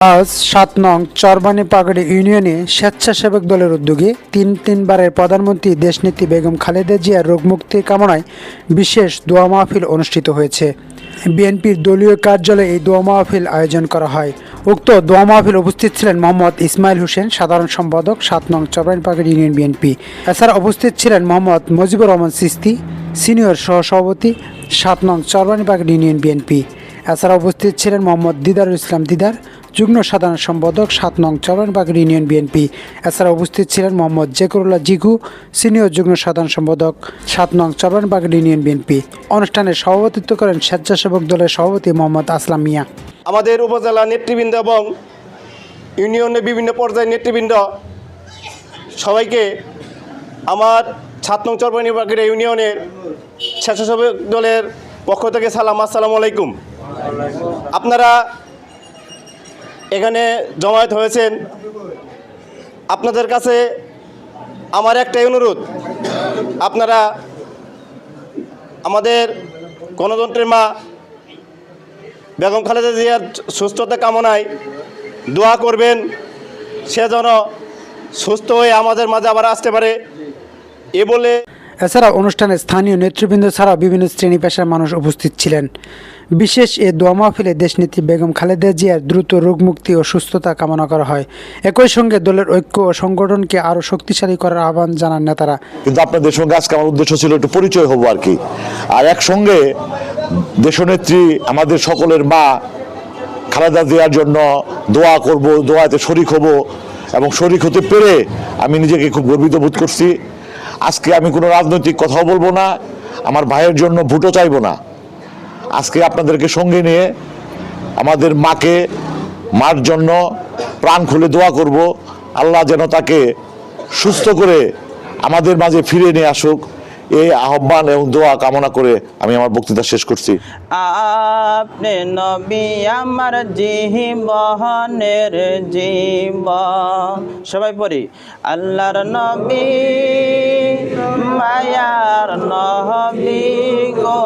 আজ ৭ নং চরবাণীপাগড়ি ইউনিয়নে স্বেচ্ছাসেবক দলের উদ্যোগে তিনবারের প্রধানমন্ত্রী দেশনেত্রী বেগম খালেদা জিয়ার রোগমুক্তি কামনায় বিশেষ দোয়া মাহফিল অনুষ্ঠিত হয়েছে। বিএনপির দলীয় কার্যালয়ে এই দোয়া মাহফিল আয়োজন করা হয়। উক্ত দোয়া মাহফিল উপস্থিত ছিলেন মোহাম্মদ ইসমাইল হোসেন, সাধারণ সম্পাদক ৭ নং চরবাণীপাগড়ি ইউনিয়ন বিএনপি। এছাড়া উপস্থিত ছিলেন মোহাম্মদ মুজিবুর রহমান চিস্তি, সিনিয়র সহসভাপতি ৭ নং চরবাণীপাগড়ি ইউনিয়ন বিএনপি। এছাড়া উপস্থিত ছিলেন মোহাম্মদ দিদারুল ইসলাম দিদার, যুগ্ম সাধারণ সম্পাদক ৭ নং চরবাণীপাগড়ি ইউনিয়ন বিএনপি। এছাড়া উপস্থিত ছিলেন মোহাম্মদ জেকুরুল্লাহ জিগু, সিনিয়র যুগ্ম সাধারণ সম্পাদক ৭ নং চরবাণীপাগড়ি ইউনিয়ন বিএনপি। অনুষ্ঠানে সভাপতিত্ব করেন স্বেচ্ছাসেবক দলের সভাপতি মোহাম্মদ আসলাম মিয়া। আমাদের উপজেলা নেতৃবৃন্দ এবং ইউনিয়নের বিভিন্ন পর্যায়ের নেতৃবৃন্দ সবাইকে আমার ৭ নং চরবাণীপাগড়ি ইউনিয়নের স্বেচ্ছাসেবক দলের পক্ষ থেকে সালাম, আসসালামু আলাইকুম। আপনারা এখানে জমায়েত হয়েছেন, আপনাদের কাছে আমার একটাই অনুরোধ, আপনারা আমাদের গণতন্ত্রের মা বেগম খালেদা জিয়ার সুস্থতা কামনায় দোয়া করবেন, সে যেন সুস্থ হয়ে আমাদের মাঝে আবার আসতে পারে এ বলে। এছাড়া অনুষ্ঠানে স্থানীয় নেতৃবৃন্দ ছাড়াও বিভিন্ন শ্রেণী পেশার মানুষ উপস্থিত ছিলেন। বিশেষ এ দোয়া মাহফিলে দেশনেত্রী বেগম খালেদা জিয়ার দ্রুত রোগমুক্তি ও সুস্থতা কামনা করা হয়। একই সঙ্গে দলের ঐক্য ও সংগঠনকে আরও শক্তিশালী করার আহ্বান জানান নেতারা। কিন্তু আপনাদের সঙ্গে আজকে আমার উদ্দেশ্য ছিল একটু পরিচয় হবো আর কি, আর একসঙ্গে দেশনেত্রী আমাদের সকলের মা খালেদা জিয়ার জন্য দোয়া করব, দোয়াতে শরিক হব এবং শরিক হতে পেরে আমি নিজেকে খুব গর্বিত বোধ করছি। আজকে আমি কোনো রাজনৈতিক কথাও বলবো না, আমার ভাইয়ের জন্য ভোটও চাইবো না। আজকে আপনাদেরকে সঙ্গে নিয়ে আমাদের মার জন্য প্রাণ খুলে দোয়া করব, আল্লাহ যেন তাকে সুস্থ করে আমাদের মাঝে ফিরে নিয়ে আসুক, এই আহ্বান এবং দোয়া কামনা করে আমি আমার বক্তৃতা শেষ করছি। আপনি নবী আমার জীবনের জীবন। সবাই পড়ি, আল্লাহর নবী মায়ার নবী গো।